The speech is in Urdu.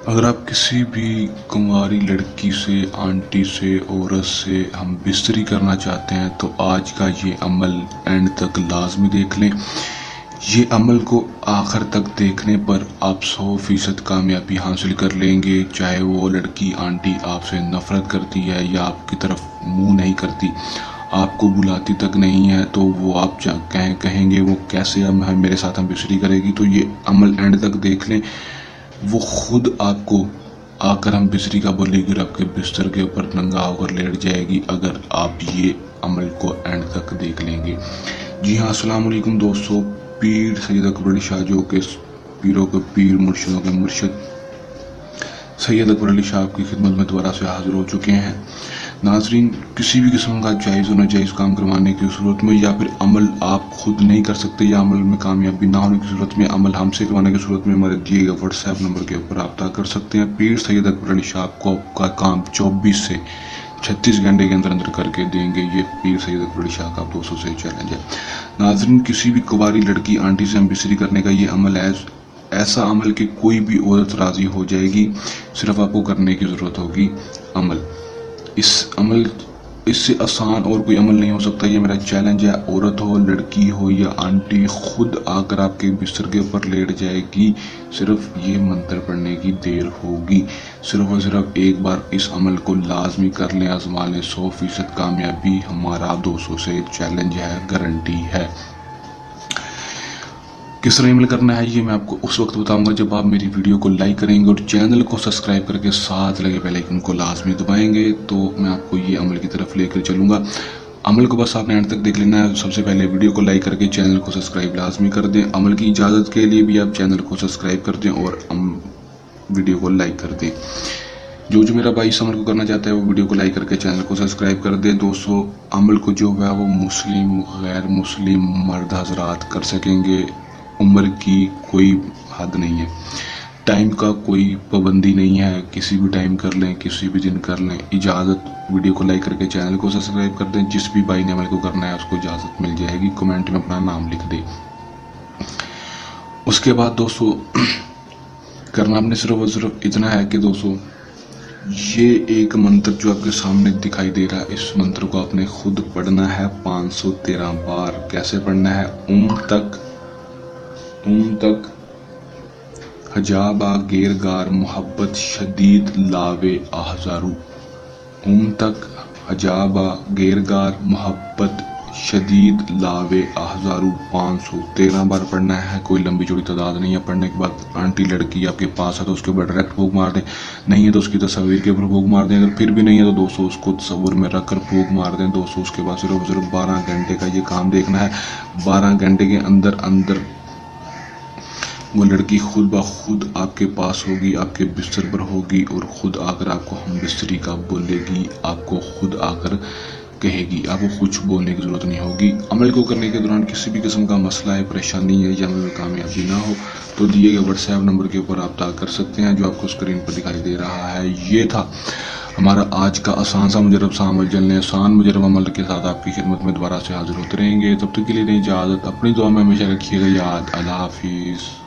اگر آپ کسی بھی کنواری لڑکی سے، آنٹی سے، عورت سے ہم بستری کرنا چاہتے ہیں تو آج کا یہ عمل اینڈ تک لازمی دیکھ لیں۔ یہ عمل کو آخر تک دیکھنے پر آپ 100% کامیابی حاصل کر لیں گے، چاہے وہ لڑکی آنٹی آپ سے نفرت کرتی ہے یا آپ کی طرف منہ نہیں کرتی، آپ کو بلاتی تک نہیں ہے، تو وہ آپ کہیں گے وہ کیسے میرے ساتھ ہم بستری کرے گی۔ تو یہ عمل اینڈ تک دیکھ لیں، وہ خود آپ کو آ کر ہم بستری کا بولے گی اور آپ کے بستر کے اوپر ننگا ہو کر لیٹ جائے گی، اگر آپ یہ عمل کو اینڈ تک دیکھ لیں گے۔ جی ہاں، السلام علیکم دوستو، پیر سید اکبر علی شاہ، جو کہ پیروں کے پیر، مرشدوں کے مرشد سید اکبر علی شاہ کی خدمت میں دوبارہ سے حاضر ہو چکے ہیں۔ ناظرین، کسی بھی قسم کا جائز و ناجائز کام کروانے کی صورت میں یا پھر عمل آپ خود نہیں کر سکتے یا عمل میں کامیابی نہ ہونے کی صورت میں، عمل ہم سے کروانے کی صورت میں ہمارے دیے گئے واٹس ایپ نمبر کے اوپر رابطہ کر سکتے ہیں۔ پیر سید اکبر علی شاہ کو کا کام 24 سے 36 گھنٹے کے اندر کر کے دیں گے۔ یہ پیر سید اکبر علی شاہ کا دوستوں سے چیلنج ہے۔ ناظرین، کسی بھی کنواری لڑکی آنٹی سے ہم بستری کرنے کا یہ عمل ہے، ایسا عمل کہ کوئی بھی عورت راضی ہو جائے گی، صرف آپ کو کرنے کی ضرورت ہوگی عمل۔ اس سے آسان اور کوئی عمل نہیں ہو سکتا، یہ میرا چیلنج ہے۔ عورت ہو، لڑکی ہو یا آنٹی، خود آ کر آپ کے بستر کے اوپر لیٹ جائے گی، صرف یہ منتر پڑھنے کی دیر ہوگی۔ صرف اور صرف ایک بار اس عمل کو لازمی کر لیں، آزما لیں، 100% کامیابی ہمارا دوستوں سے چیلنج ہے، گارنٹی ہے۔ کس طرح عمل کرنا ہے یہ میں آپ کو اس وقت بتاؤں گا جب آپ میری ویڈیو کو لائک کریں گے اور چینل کو سبسکرائب کر کے ساتھ لگے بیل آئیکن کو لازمی دبائیں گے، تو میں آپ کو یہ عمل کی طرف لے کر چلوں گا۔ عمل کو بس آپ نے اینڈ تک دیکھ لینا ہے۔ سب سے پہلے ویڈیو کو لائک کر کے چینل کو سبسکرائب لازمی کر دیں۔ عمل کی اجازت کے لیے بھی آپ چینل کو سبسکرائب کر دیں اور ویڈیو کو لائک کر دیں۔ جو میرا بھائی اس عمل کو کرنا چاہتا ہے وہ ویڈیو کو لائک کر کے چینل کو سبسکرائب کر دیں۔ دوستو، عمل کو جو ہے وہ مسلم، غیر مسلم مرد حضرات کر سکیں گے، عمر کی کوئی حد نہیں ہے، ٹائم کا کوئی پابندی نہیں ہے، کسی بھی ٹائم کر لیں، کسی بھی دن کر لیں، اجازت۔ ویڈیو کو لائک کر کے چینل کو سبسکرائب کر دیں۔ جس بھی بھائی نے عمل کو کرنا ہے اس کو اجازت مل جائے گی، کمنٹ میں اپنا نام لکھ دیں۔ اس کے بعد دوستو کرنا آپ نے صرف اور صرف اتنا ہے کہ دوستو یہ ایک منتر جو آپ کے سامنے دکھائی دے رہا ہے، اس منتر کو آپ نے خود پڑھنا ہے 513 بار۔ کیسے پڑھنا ہے؟ اوم تک حجابہ گیرگار محبت شدید لاوے آہزارو۔ اوم تک حجابہ گیرگار محبت شدید لاوے آہزارو 513 بار پڑھنا ہے۔ کوئی لمبی چوڑی تعداد نہیں ہے۔ پڑھنے کے بعد آنٹی لڑکی آپ کے پاس ہے تو اس کے اوپر ڈائریکٹ پھونک مار دیں، نہیں ہے تو اس کی تصویر کے اوپر پھونک مار دیں، اگر پھر بھی نہیں ہے تو دوستو اس کو تصور میں رکھ کر پھونک مار دیں۔ دوستو اس کے بعد صرف 12 گھنٹے کا یہ کام دیکھنا ہے۔ 12 گھنٹے کے اندر وہ لڑکی خود بخود آپ کے پاس ہوگی، آپ کے بستر پر ہوگی اور خود آ کر آپ کو ہم بستری کا بولے گی، آپ کو خود آ کر کہے گی، آپ کو کچھ بولنے کی ضرورت نہیں ہوگی۔ عمل کو کرنے کے دوران کسی بھی قسم کا مسئلہ ہے، پریشانی ہے یا عمل میں کامیابی نہ ہو تو دیے گئے واٹس ایپ نمبر کے اوپر رابطہ کر سکتے ہیں، جو آپ کو اسکرین پر دکھائی دے رہا ہے۔ یہ تھا ہمارا آج کا آسان سا مجرب سا عمل۔ جلنے آسان مجرب عمل کے ساتھ آپ کی خدمت میں دوبارہ سے حاضر ہوتے رہیں گے۔ تب تک کے لیے اجازت، اپنی دعا میں ہمیشہ رکھیے گا یاد۔ اللہ حافظ۔